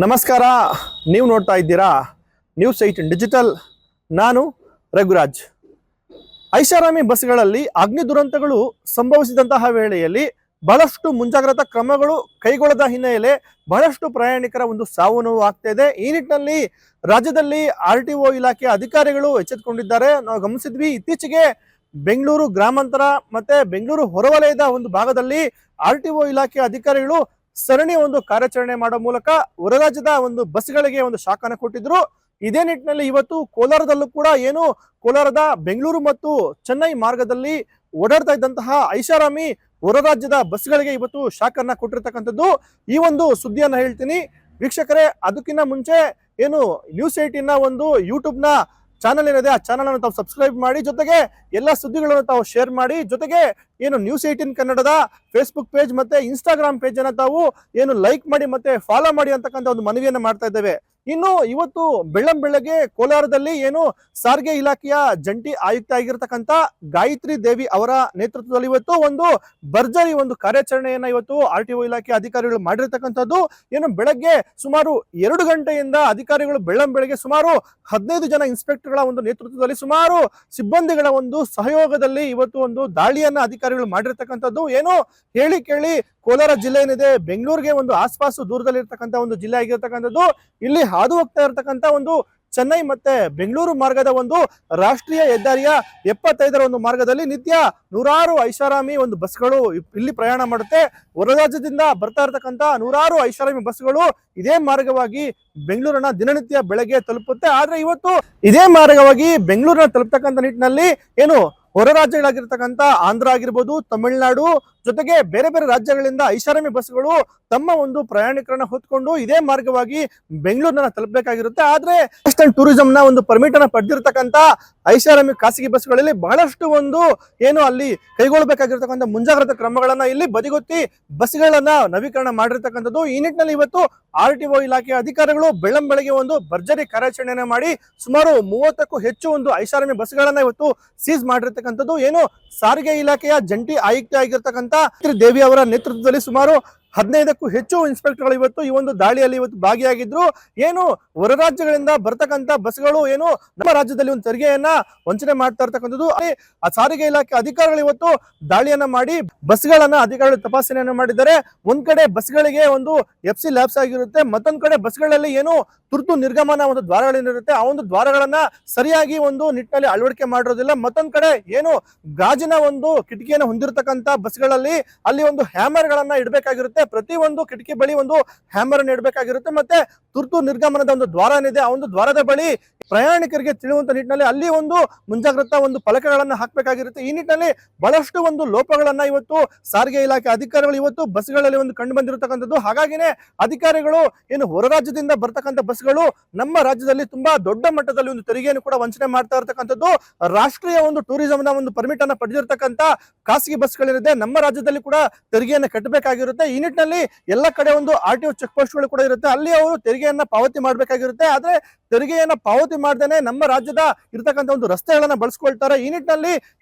ನಮಸ್ಕಾರ. ನೀವು ನೋಡ್ತಾ ಇದ್ದೀರಾ ನ್ಯೂಸ್ 18 ಡಿಜಿಟಲ್. ನಾನು ರಘುರಾಜ್. ಐಷಾರಾಮಿ ಬಸ್ಗಳಲ್ಲಿ ಅಗ್ನಿ ದುರಂತಗಳು ಸಂಭವಿಸಿದಂತಹ ವೇಳೆಯಲ್ಲಿ ಬಹಳಷ್ಟು ಮುಂಜಾಗ್ರತಾ ಕ್ರಮಗಳು ಕೈಗೊಳ್ಳದ ಹಿನ್ನೆಲೆ ಬಹಳಷ್ಟು ಪ್ರಯಾಣಿಕರ ಒಂದು ಸಾವು ನೋವು ಆಗ್ತಾ ಇದೆ. ಈ ನಿಟ್ಟಿನಲ್ಲಿ ರಾಜ್ಯದಲ್ಲಿ RTO ಇಲಾಖೆ ಅಧಿಕಾರಿಗಳು ಎಚ್ಚೆತ್ತುಕೊಂಡಿದ್ದಾರೆ. ನಾವು ಗಮನಿಸಿದ್ವಿ, ಇತ್ತೀಚೆಗೆ ಬೆಂಗಳೂರು ಗ್ರಾಮಾಂತರ ಮತ್ತೆ ಬೆಂಗಳೂರು ಹೊರವಲಯದ ಒಂದು ಭಾಗದಲ್ಲಿ RTO ಇಲಾಖೆ ಅಧಿಕಾರಿಗಳು ಸರಣಿ ಒಂದು ಕಾರ್ಯಾಚರಣೆ ಮಾಡೋ ಮೂಲಕ ಹೊರ ರಾಜ್ಯದ ಒಂದು ಬಸ್ಗಳಿಗೆ ಒಂದು ಶಾಕ್ ಅನ್ನು ಕೊಟ್ಟಿದ್ರು. ಇದೇ ನಿಟ್ಟಿನಲ್ಲಿ ಇವತ್ತು ಕೋಲಾರದಲ್ಲೂ ಕೂಡ ಕೋಲಾರದ ಬೆಂಗಳೂರು ಮತ್ತು ಚೆನ್ನೈ ಮಾರ್ಗದಲ್ಲಿ ಓಡಾಡ್ತಾ ಇದ್ದಂತಹ ಐಷಾರಾಮಿ ಹೊರ ರಾಜ್ಯದ ಬಸ್ಗಳಿಗೆ ಇವತ್ತು ಶಾಕ್ ಅನ್ನ ಕೊಟ್ಟಿರ್ತಕ್ಕಂಥದ್ದು. ಈ ಒಂದು ಸುದ್ದಿಯನ್ನ ಹೇಳ್ತೀನಿ ವೀಕ್ಷಕರೇ. ಅದಕ್ಕಿಂತ ಮುಂಚೆ ನ್ಯೂಸ್ 18 ಒಂದು ಯೂಟ್ಯೂಬ್ ನ ಚಾನಲ್ ಏನಿದೆ, ಆ ಚಾನಲ್ ಅನ್ನು ತಾವು ಸಬ್ಸ್ಕ್ರೈಬ್ ಮಾಡಿ, ಜೊತೆಗೆ ಎಲ್ಲ ಸುದ್ದಿಗಳನ್ನು ತಾವು ಶೇರ್ ಮಾಡಿ, ಜೊತೆಗೆ ನ್ಯೂಸ್ 18 ಕನ್ನಡದ ಫೇಸ್ಬುಕ್ ಪೇಜ್ ಮತ್ತೆ ಇನ್ಸ್ಟಾಗ್ರಾಮ್ ಪೇಜ್ ಅನ್ನ ತಾವು ಲೈಕ್ ಮಾಡಿ ಮತ್ತೆ ಫಾಲೋ ಮಾಡಿ ಅಂತಕ್ಕಂಥ ಒಂದು ಮನವಿಯನ್ನ ಮಾಡ್ತಾ ಇದ್ದೇವೆ. ಇನ್ನು ಇವತ್ತು ಬೆಳ್ಳಂಬೆಳಗ್ಗೆ ಕೋಲಾರದಲ್ಲಿ ಸಾರಿಗೆ ಇಲಾಖೆಯ ಜಂಟಿ ಆಯುಕ್ತ ಆಗಿರ್ತಕ್ಕಂಥ ಗಾಯತ್ರಿ ದೇವಿ ಅವರ ನೇತೃತ್ವದಲ್ಲಿ ಇವತ್ತು ಒಂದು ಭರ್ಜರಿ ಒಂದು ಕಾರ್ಯಾಚರಣೆಯನ್ನ ಇವತ್ತು RTO ಇಲಾಖೆ ಅಧಿಕಾರಿಗಳು ಮಾಡಿರ್ತಕ್ಕಂಥದ್ದು. ಬೆಳಗ್ಗೆ ಸುಮಾರು 2 ಗಂಟೆಯಿಂದ ಅಧಿಕಾರಿಗಳು ಬೆಳ್ಳಂಬೆಳಗ್ಗೆ ಸುಮಾರು 15 ಜನ ಇನ್ಸ್ಪೆಕ್ಟರ್ಗಳ ಒಂದು ನೇತೃತ್ವದಲ್ಲಿ ಸುಮಾರು ಸಿಬ್ಬಂದಿಗಳ ಒಂದು ಸಹಯೋಗದಲ್ಲಿ ಇವತ್ತು ಒಂದು ದಾಳಿಯನ್ನ ಅಧಿಕಾರಿಗಳು ಮಾಡಿರ್ತಕ್ಕಂಥದ್ದು. ಹೇಳಿ ಕೇಳಿ ಕೋಲಾರ ಜಿಲ್ಲೆ ಏನಿದೆ, ಬೆಂಗಳೂರಿಗೆ ಒಂದು ಆಸ್ಪಾಸು ದೂರದಲ್ಲಿ ಇರ್ತಕ್ಕಂಥ ಒಂದು ಜಿಲ್ಲೆ ಆಗಿರ್ತಕ್ಕಂಥದ್ದು. ಇಲ್ಲಿ ಹಾದು ಹೋಗ್ತಾ ಇರ್ತಕ್ಕಂಥ ಒಂದು ಚೆನ್ನೈ ಮತ್ತೆ ಬೆಂಗಳೂರು ಮಾರ್ಗದ ಒಂದು ರಾಷ್ಟ್ರೀಯ ಹೆದ್ದಾರಿಯ 75ರ ಒಂದು ಮಾರ್ಗದಲ್ಲಿ ನಿತ್ಯ ನೂರಾರು ಐಷಾರಾಮಿ ಒಂದು ಬಸ್ಗಳು ಇಲ್ಲಿ ಪ್ರಯಾಣ ಮಾಡುತ್ತೆ. ಹೊರ ರಾಜ್ಯದಿಂದ ಬರ್ತಾ ಇರ್ತಕ್ಕಂಥ ನೂರಾರು ಐಷಾರಾಮಿ ಬಸ್ಗಳು ಇದೇ ಮಾರ್ಗವಾಗಿ ಬೆಂಗಳೂರನ್ನ ದಿನನಿತ್ಯ ಬೆಳಗ್ಗೆ ತಲುಪುತ್ತೆ. ಆದ್ರೆ ಇವತ್ತು ಇದೇ ಮಾರ್ಗವಾಗಿ ಬೆಂಗಳೂರನ್ನ ತಲುಪತಕ್ಕಂಥ ನಿಟ್ಟಿನಲ್ಲಿ ಹೊರ ರಾಜ್ಯಗಳಾಗಿರ್ತಕ್ಕಂಥ ಆಂಧ್ರ ಆಗಿರ್ಬೋದು, ತಮಿಳುನಾಡು, ಜೊತೆಗೆ ಬೇರೆ ಬೇರೆ ರಾಜ್ಯಗಳಿಂದ ಐಷಾರಾಮಿ ಬಸ್ಗಳು ತಮ್ಮ ಒಂದು ಪ್ರಯಾಣಿಕರನ್ನ ಹೊತ್ಕೊಂಡು ಇದೇ ಮಾರ್ಗವಾಗಿ ಬೆಂಗಳೂರನ್ನ ತಲುಪಬೇಕಾಗಿರುತ್ತೆ. ಆದ್ರೆ ಟೂರಿಸಂ ನ ಒಂದು ಪರ್ಮಿಟ್ ಅನ್ನ ಪಡೆದಿರ್ತಕ್ಕಂಥ ಐಷಾರಾಮಿ ಖಾಸಗಿ ಬಸ್ಗಳಲ್ಲಿ ಬಹಳಷ್ಟು ಒಂದು ಅಲ್ಲಿ ಕೈಗೊಳ್ಳಬೇಕಾಗಿರ್ತಕ್ಕಂಥ ಮುಂಜಾಗ್ರತಾ ಕ್ರಮಗಳನ್ನ ಇಲ್ಲಿ ಬದಿಗೊತ್ತಿ ಬಸ್ಗಳನ್ನ ನವೀಕರಣ ಮಾಡಿರ್ತಕ್ಕಂಥದ್ದು. ಈ ನಿಟ್ಟಿನಲ್ಲಿ ಇವತ್ತು RTO ಇಲಾಖೆಯ ಅಧಿಕಾರಿಗಳು ಬೆಳ್ಳಂಬೆಳಗ್ಗೆ ಒಂದು ಭರ್ಜರಿ ಕಾರ್ಯಾಚರಣೆಯನ್ನ ಮಾಡಿ ಸುಮಾರು 30ಕ್ಕೂ ಹೆಚ್ಚು ಒಂದು ಐಷಾರಾಮಿ ಬಸ್ಗಳನ್ನ ಇವತ್ತು ಸೀಸ್ ಮಾಡಿರ್ತಕ್ಕಂಥದ್ದು. ಸಾರಿಗೆ ಇಲಾಖೆಯ ಜಂಟಿ ಆಯುಕ್ತ ಆಗಿರ್ತಕ್ಕಂಥ ದೇವಿ ಅವರ ನೇತೃತ್ವದಲ್ಲಿ ಸುಮಾರು 15ಕ್ಕೂ ಹೆಚ್ಚು ಇನ್ಸ್ಪೆಕ್ಟರ್ಗಳು ಇವತ್ತು ಈ ಒಂದು ದಾಳಿಯಲ್ಲಿ ಇವತ್ತು ಭಾಗಿಯಾಗಿದ್ರು. ಹೊರ ರಾಜ್ಯಗಳಿಂದ ಬರ್ತಕ್ಕಂಥ ಬಸ್ಗಳು ನಮ್ಮ ರಾಜ್ಯದಲ್ಲಿ ಒಂದು ತೆರಿಗೆಯನ್ನ ವಂಚನೆ ಮಾಡ್ತಾ ಇರ್ತಕ್ಕಂಥದ್ದು. ಆ ಸಾರಿಗೆ ಇಲಾಖೆ ಅಧಿಕಾರಿಗಳು ಇವತ್ತು ದಾಳಿಯನ್ನ ಮಾಡಿ ಬಸ್ಗಳನ್ನ ಅಧಿಕಾರಿಗಳು ತಪಾಸಣೆಯನ್ನ ಮಾಡಿದ್ದಾರೆ. ಒಂದ್ ಕಡೆ ಬಸ್ಗಳಿಗೆ ಒಂದು FC ಲ್ಯಾಬ್ಸ್ ಆಗಿರುತ್ತೆ, ಮತ್ತೊಂದ್ ಕಡೆ ಬಸ್ಗಳಲ್ಲಿ ತುರ್ತು ನಿರ್ಗಮನ ಒಂದು ದ್ವಾರಗಳೇನಿರುತ್ತೆ ಆ ಒಂದು ದ್ವಾರಗಳನ್ನ ಸರಿಯಾಗಿ ಒಂದು ನಿಟ್ಟಿನಲ್ಲಿ ಅಳವಡಿಕೆ ಮಾಡಿರೋದಿಲ್ಲ. ಮತ್ತೊಂದ್ ಕಡೆ ಗಾಜಿನ ಒಂದು ಕಿಟಕಿಯನ್ನು ಹೊಂದಿರತಕ್ಕಂತ ಬಸ್ಗಳಲ್ಲಿ ಅಲ್ಲಿ ಒಂದು ಹ್ಯಾಮರ್ ಗಳನ್ನ ಇಡಬೇಕಾಗಿರುತ್ತೆ. ಪ್ರತಿ ಒಂದು ಕಿಟಕಿ ಬಳಿ ಒಂದು ಹ್ಯಾಮರ್ ಅನ್ನು ಇಡಬೇಕಾಗಿರುತ್ತೆ. ಮತ್ತೆ ತುರ್ತು ನಿರ್ಗಮನದ ಒಂದು ದ್ವಾರ ಏನಿದೆ ಆ ಒಂದು ದ್ವಾರದ ಬಳಿ ಪ್ರಯಾಣಿಕರಿಗೆ ತಿಳಿಯುವಂತ ನಿಟ್ಟಿನಲ್ಲಿ ಅಲ್ಲಿ ಒಂದು ಮುಂಜಾಗ್ರತಾ ಒಂದು ಫಲಕಗಳನ್ನ ಹಾಕಬೇಕಾಗಿರುತ್ತೆ. ಈ ನಿಟ್ಟಿನಲ್ಲಿ ಬಹಳಷ್ಟು ಒಂದು ಲೋಪಗಳನ್ನ ಇವತ್ತು ಸಾರಿಗೆ ಇಲಾಖೆ ಅಧಿಕಾರಿಗಳು ಇವತ್ತು ಬಸ್ಗಳಲ್ಲಿ ಒಂದು ಕಂಡು ಬಂದಿರತಕ್ಕಂಥದ್ದು. ಹಾಗಾಗಿನೇ ಅಧಿಕಾರಿಗಳು ಹೊರ ರಾಜ್ಯದಿಂದ ಬರ್ತಕ್ಕಂಥ ಬಸ್ಗಳು ನಮ್ಮ ರಾಜ್ಯದಲ್ಲಿ ತುಂಬಾ ದೊಡ್ಡ ಮಟ್ಟದಲ್ಲಿ ಒಂದು ತೆರಿಗೆಯನ್ನು ಕೂಡ ವಂಚನೆ ಮಾಡ್ತಾ ಇರತಕ್ಕಂಥದ್ದು. ರಾಷ್ಟ್ರೀಯ ಒಂದು ಟೂರಿಸಂ ನ ಒಂದು ಪರ್ಮಿಟ್ ಅನ್ನ ಪಡೆದಿರ್ತಕ್ಕಂಥ ಖಾಸಗಿ ಬಸ್ಗಳಿದೆ, ನಮ್ಮ ರಾಜ್ಯದಲ್ಲಿ ಕೂಡ ತೆರಿಗೆಯನ್ನು ಕಟ್ಟಬೇಕಾಗಿರುತ್ತೆ. ಈ ನಿಟ್ಟಿನಲ್ಲಿ ಎಲ್ಲ ಕಡೆ ಒಂದು RTO ಚೆಕ್ ಪೋಸ್ಟ್ಗಳು ಕೂಡ ಇರುತ್ತೆ, ಅಲ್ಲಿ ಅವರು ತೆರಿಗೆಯನ್ನ ಪಾವತಿ ಮಾಡಬೇಕಾಗಿರುತ್ತೆ. ಆದ್ರೆ ತೆರಿಗೆಯನ್ನ ಪಾವತಿ ಮಾಡ್ದೇನೆ ನಮ್ಮ ರಾಜ್ಯದ ಇರ್ತಕ್ಕಂಥ ಒಂದು ರಸ್ತೆಗಳನ್ನ ಬಳಸ್ಕೊಳ್ತಾರೆ. ಈ ನಿಟ್ಟಿನಲ್ಲಿ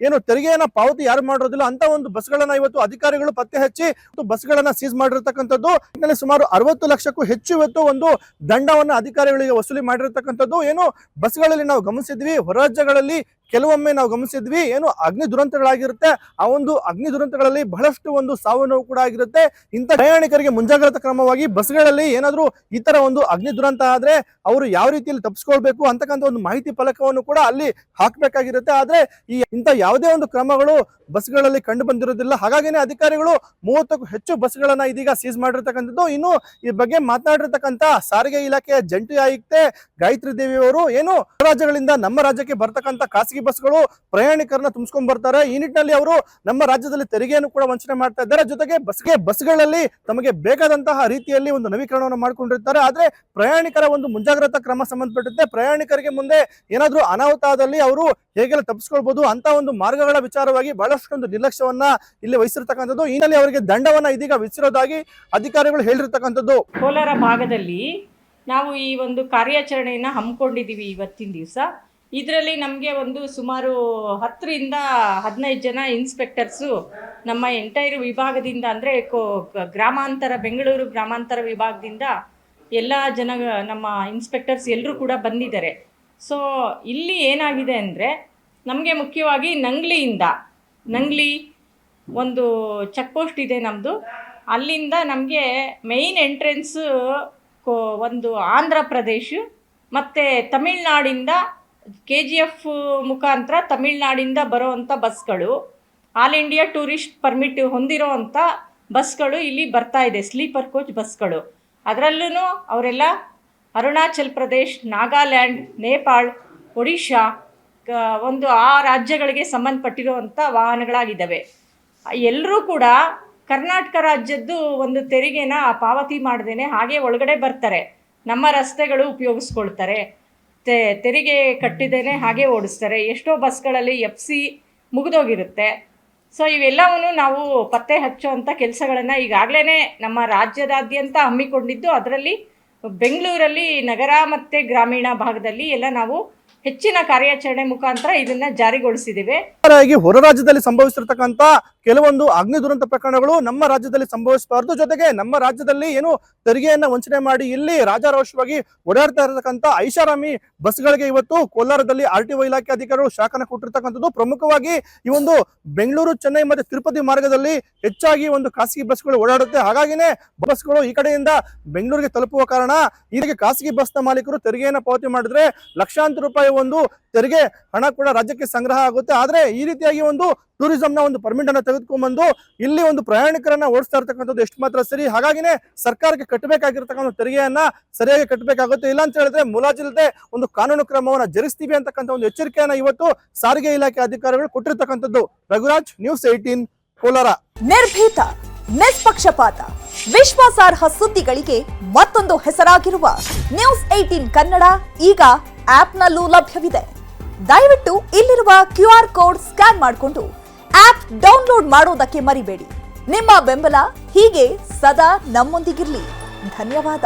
ತೆರಿಗೆಯನ್ನ ಪಾವತಿ ಯಾರು ಮಾಡಿರೋದಿಲ್ಲ ಅಂತ ಒಂದು ಬಸ್ಗಳನ್ನ ಇವತ್ತು ಅಧಿಕಾರಿಗಳು ಪತ್ತೆ ಹಚ್ಚಿ ಬಸ್ಗಳನ್ನ ಸೀಸ್ ಮಾಡಿರ್ತಕ್ಕಂಥದ್ದು. ಸುಮಾರು 60 ಲಕ್ಷಕ್ಕೂ ಹೆಚ್ಚು ಇವತ್ತು ಒಂದು ದಂಡವನ್ನ ಅಧಿಕಾರಿಗಳಿಗೆ ವಸೂಲಿ ಮಾಡಿರ್ತಕ್ಕಂಥದ್ದು. ಬಸ್ಗಳಲ್ಲಿ ನಾವು ಗಮನಿಸಿದ್ವಿ, ಹೊರ ರಾಜ್ಯಗಳಲ್ಲಿ ಕೆಲವೊಮ್ಮೆ ನಾವು ಗಮನಿಸಿದ್ವಿ ಅಗ್ನಿ ದುರಂತಗಳಾಗಿರುತ್ತೆ. ಆ ಒಂದು ಅಗ್ನಿ ದುರಂತಗಳಲ್ಲಿ ಬಹಳಷ್ಟು ಒಂದು ಸಾವು ನೋವು ಕೂಡ ಆಗಿರುತ್ತೆ. ಇಂಥ ಪ್ರಯಾಣಿಕರಿಗೆ ಮುಂಜಾಗ್ರತಾ ಕ್ರಮವಾಗಿ ಬಸ್ಗಳಲ್ಲಿ ಏನಾದ್ರೂ ಈ ತರ ಒಂದು ಅಗ್ನಿ ದುರಂತ ಆದ್ರೆ ಅವರು ಯಾವ ರೀತಿಯಲ್ಲಿ ತಪ್ಪಿಸ್ಕೊಳ್ಬೇಕು ಅಂತಕ್ಕಂಥ ಒಂದು ಮಾಹಿತಿ ಫಲಕವನ್ನು ಕೂಡ ಅಲ್ಲಿ ಹಾಕ್ಬೇಕಾಗಿರುತ್ತೆ. ಆದ್ರೆ ಇಂಥ ಯಾವುದೇ ಒಂದು ಕ್ರಮಗಳು ಬಸ್ಗಳಲ್ಲಿ ಕಂಡು ಬಂದಿರೋದಿಲ್ಲ. ಹಾಗಾಗಿನೇ ಅಧಿಕಾರಿಗಳು 30ಕ್ಕೂ ಹೆಚ್ಚು ಬಸ್ಗಳನ್ನ ಇದೀಗ ಸೀಸ್ ಮಾಡಿರ್ತಕ್ಕಂಥದ್ದು. ಇನ್ನು ಈ ಬಗ್ಗೆ ಮಾತನಾಡಿರ್ತಕ್ಕಂಥ ಸಾರಿಗೆ ಇಲಾಖೆಯ ಜಂಟಿ ಆಯುಕ್ತೆ ಗಾಯತ್ರಿ ದೇವಿ ಅವರು ರಾಜ್ಯಗಳಿಂದ ನಮ್ಮ ರಾಜ್ಯಕ್ಕೆ ಬರ್ತಕ್ಕಂಥ ಖಾಸಗಿ ಬಸ್ಗಳು ಪ್ರಯಾಣಿಕರನ್ನ ತುಂಬಿಸ್ಕೊಂಡ್ ಬರ್ತಾರೆ. ಈ ನಿಟ್ಟಿನಲ್ಲಿ ಅವರು ನಮ್ಮ ರಾಜ್ಯದಲ್ಲಿ ತೆರಿಗೆಯನ್ನು ಕೂಡ ವಂಚನೆ ಮಾಡ್ತಾ ಇದ್ದಾರೆ. ಜೊತೆಗೆ ಬಸ್ಗಳಲ್ಲಿ ತಮಗೆ ಬೇಕಾದಂತಹ ರೀತಿಯಲ್ಲಿ ಒಂದು ನವೀಕರಣವನ್ನು ಮಾಡ್ಕೊಂಡಿರ್ತಾರೆ. ಆದ್ರೆ ಪ್ರಯಾಣಿಕರ ಒಂದು ಮುಂಜಾಗ್ರತಾ ಕ್ರಮ ಸಂಬಂಧಪಟ್ಟಂತೆ ಪ್ರಯಾಣಿಕರಿಗೆ ಮುಂದೆ ಏನಾದ್ರೂ ಅನಾಹುತ ಆದಲ್ಲಿ ಅವರು ಹೇಗೆಲ್ಲ ತಪ್ಪಿಸ್ಕೊಳ್ಬಹುದು ಅಂತ ಒಂದು ಮಾರ್ಗಗಳ ವಿಚಾರವಾಗಿ ಬಹಳಷ್ಟೊಂದು ನಿರ್ಲಕ್ಷ್ಯವನ್ನ ಇಲ್ಲಿ ವಹಿಸಿರ್ತಕ್ಕಂಥದ್ದು. ಈ ನಿಟ್ಟಿನಲ್ಲಿ ಅವರಿಗೆ ದಂಡವನ್ನ ಇದೀಗ ವಿಧಿಸಿರೋದಾಗಿ ಅಧಿಕಾರಿಗಳು ಹೇಳಿರ್ತಕ್ಕಂಥದ್ದು. ಕೋಲಾರ ಭಾಗದಲ್ಲಿ ನಾವು ಈ ಒಂದು ಕಾರ್ಯಾಚರಣೆಯನ್ನು ಹಮ್ಮಿಕೊಂಡಿದ್ದೀವಿ ಇವತ್ತಿನ ದಿವಸ. ಇದರಲ್ಲಿ ನಮಗೆ ಒಂದು ಸುಮಾರು 10ರಿಂದ 15 ಜನ ಇನ್ಸ್ಪೆಕ್ಟರ್ಸು ನಮ್ಮ ಎಂಟೈರ್ ವಿಭಾಗದಿಂದ ಅಂದರೆ ಗ್ರಾಮಾಂತರ ಬೆಂಗಳೂರು ಗ್ರಾಮಾಂತರ ವಿಭಾಗದಿಂದ ಎಲ್ಲ ಜನ ನಮ್ಮ ಇನ್ಸ್ಪೆಕ್ಟರ್ಸ್ ಎಲ್ಲರೂ ಕೂಡ ಬಂದಿದ್ದಾರೆ. ಸೊ ಇಲ್ಲಿ ಏನಾಗಿದೆ ಅಂದರೆ ನಮಗೆ ಮುಖ್ಯವಾಗಿ ನಂಗ್ಲಿ ಒಂದು ಚೆಕ್ ಪೋಸ್ಟ್ ಇದೆ ನಮ್ಮದು. ಅಲ್ಲಿಂದ ನಮಗೆ ಮೇಯ್ನ್ ಎಂಟ್ರೆನ್ಸು ಒಂದು ಆಂಧ್ರ ಪ್ರದೇಶ ಮತ್ತು ತಮಿಳ್ನಾಡಿಂದ KGF ಮುಖಾಂತರ ತಮಿಳ್ನಾಡಿಂದ ಬರೋವಂಥ ಬಸ್ಗಳು, ಆಲ್ ಇಂಡಿಯಾ ಟೂರಿಸ್ಟ್ ಪರ್ಮಿಟ್ ಹೊಂದಿರೋ ಅಂಥ ಬಸ್ಗಳು ಇಲ್ಲಿ ಬರ್ತಾ ಇದೆ, ಸ್ಲೀಪರ್ ಕೋಚ್ ಬಸ್ಗಳು. ಅದರಲ್ಲೂ ಅವರೆಲ್ಲ ಅರುಣಾಚಲ್ ಪ್ರದೇಶ್, ನಾಗಾಲ್ಯಾಂಡ್, ನೇಪಾಳ್, ಒಡಿಶಾ ಒಂದು ಆ ರಾಜ್ಯಗಳಿಗೆ ಸಂಬಂಧಪಟ್ಟಿರುವಂಥ ವಾಹನಗಳಾಗಿದ್ದಾವೆ. ಎಲ್ಲರೂ ಕೂಡ ಕರ್ನಾಟಕ ರಾಜ್ಯದ್ದು ಒಂದು ತೆರಿಗೆನ ಪಾವತಿ ಮಾಡ್ದೇನೆ ಹಾಗೆ ಒಳಗಡೆ ಬರ್ತಾರೆ, ನಮ್ಮ ರಸ್ತೆಗಳು ಉಪಯೋಗಿಸ್ಕೊಳ್ತಾರೆ, ತೆರಿಗೆ ಕಟ್ಟಿದ್ದೇನೆ ಹಾಗೆ ಓಡಿಸ್ತಾರೆ. ಎಷ್ಟೋ ಬಸ್ಗಳಲ್ಲಿ FC ಮುಗಿದೋಗಿರುತ್ತೆ. ಸೊ ಇವೆಲ್ಲವೂ ನಾವು ಪತ್ತೆ ಹಚ್ಚುವಂಥ ಕೆಲಸಗಳನ್ನು ಈಗಾಗಲೇ ನಮ್ಮ ರಾಜ್ಯದಾದ್ಯಂತ ಹಮ್ಮಿಕೊಂಡಿದ್ದು, ಅದರಲ್ಲಿ ಬೆಂಗಳೂರಲ್ಲಿ ನಗರ ಮತ್ತು ಗ್ರಾಮೀಣ ಭಾಗದಲ್ಲಿ ಎಲ್ಲ ನಾವು ಹೆಚ್ಚಿನ ಕಾರ್ಯಾಚರಣೆ ಮುಖಾಂತರ ಇದನ್ನ ಜಾರಿಗೊಳಿಸಿದ್ದೇವೆ. ಹೊರ ರಾಜ್ಯದಲ್ಲಿ ಸಂಭವಿಸಿರ್ತಕ್ಕಂಥ ಕೆಲವೊಂದು ಅಗ್ನಿ ದುರಂತ ಪ್ರಕರಣಗಳು ನಮ್ಮ ರಾಜ್ಯದಲ್ಲಿ ಸಂಭವಿಸಬಾರದು. ಜೊತೆಗೆ ನಮ್ಮ ರಾಜ್ಯದಲ್ಲಿ ಏನು ತೆರಿಗೆಯನ್ನ ವಂಚನೆ ಮಾಡಿ ಇಲ್ಲಿ ರಾಜಾರೋಷವಾಗಿ ಓಡಾಡ್ತಾ ಇರತಕ್ಕಂಥ ಐಷಾರಾಮಿ ಬಸ್ಗಳಿಗೆ ಇವತ್ತು ಕೋಲಾರದಲ್ಲಿ RTO ಇಲಾಖೆ ಅಧಿಕಾರಿಗಳು ಶಾಖನ ಕೊಟ್ಟಿರ್ತಕ್ಕಂಥದ್ದು. ಪ್ರಮುಖವಾಗಿ ಈ ಒಂದು ಬೆಂಗಳೂರು, ಚೆನ್ನೈ ಮತ್ತು ತಿರುಪತಿ ಮಾರ್ಗದಲ್ಲಿ ಹೆಚ್ಚಾಗಿ ಒಂದು ಖಾಸಗಿ ಬಸ್ಗಳು ಓಡಾಡುತ್ತೆ. ಹಾಗಾಗಿನೇ ಬಸ್ಗಳು ಈ ಕಡೆಯಿಂದ ಬೆಂಗಳೂರಿಗೆ ತಲುಪುವ ಕಾರಣ ಇದಕ್ಕೆ ಖಾಸಗಿ ಬಸ್ನ ಮಾಲೀಕರು ತೆರಿಗೆಯನ್ನು ಪಾವತಿ ಮಾಡಿದ್ರೆ ಲಕ್ಷಾಂತರ ರೂಪಾಯಿ ಒಂದು ತೆರಿಗೆ ಹಣ ಕೂಡ ರಾಜ್ಯಕ್ಕೆ ಸಂಗ್ರಹ ಆಗುತ್ತೆ. ಆದ್ರೆ ಈ ರೀತಿಯಾಗಿ ಒಂದು ಟೂರಿಸಂನ ಒಂದು ಪರ್ಮಿಟ್ ಅನ್ನು ತೆಗೆದುಕೊಂಡ್ಬಂದು ಇಲ್ಲಿ ಒಂದು ಪ್ರಯಾಣಿಕರನ್ನ ಓಡಿಸ್ತಾ ಇರ್ತಕ್ಕಂಥದ್ದು ಎಷ್ಟು ಮಾತ್ರ ಸರಿ. ಹಾಗಾಗಿನೇ ಸರ್ಕಾರಕ್ಕೆ ಕಟ್ಟಬೇಕಾಗಿರ್ತಕ್ಕಂಥ ತೆರಿಗೆಯನ್ನ ಸರಿಯಾಗಿ ಕಟ್ಟಬೇಕಾಗುತ್ತೆ. ಇಲ್ಲ ಅಂತ ಹೇಳಿದ್ರೆ ಮುಲಾಜಿಲ್ಲದೆ ಒಂದು ಕಾನೂನು ಕ್ರಮವನ್ನ ಜರುಗಿಸ್ತೀವಿ ಅಂತಕ್ಕಂಥ ಒಂದು ಎಚ್ಚರಿಕೆಯನ್ನ ಇವತ್ತು ಸಾರಿಗೆ ಇಲಾಖೆ ಅಧಿಕಾರಿಗಳು ಕೊಟ್ಟಿರ್ತಕ್ಕಂಥದ್ದು. ರಘುರಾಜ್, News 18, ಕೋಲಾರ. ನಿರ್ಭೀತ, ನಿಷ್ಪಕ್ಷಪಾತ, ವಿಶ್ವಾಸಾರ್ಹ ಸುದ್ದಿಗಳಿಗೆ ಮತ್ತೊಂದು ಹೆಸರಾಗಿರುವ News 18 ಕನ್ನಡ ಈಗ ಆಪ್ನಲ್ಲೂ ಲಭ್ಯವಿದೆ. ದಯವಿಟ್ಟು ಇಲ್ಲಿರುವ QR ಕೋಡ್ ಸ್ಕ್ಯಾನ್ ಮಾಡಿಕೊಂಡು ಆಪ್ ಡೌನ್ಲೋಡ್ ಮಾಡೋದಕ್ಕೆ ಮರಿಬೇಡಿ. ನಿಮ್ಮ ಬೆಂಬಲ ಹೀಗೆ ಸದಾ ನಮ್ಮೊಂದಿಗಿರಲಿ. ಧನ್ಯವಾದ.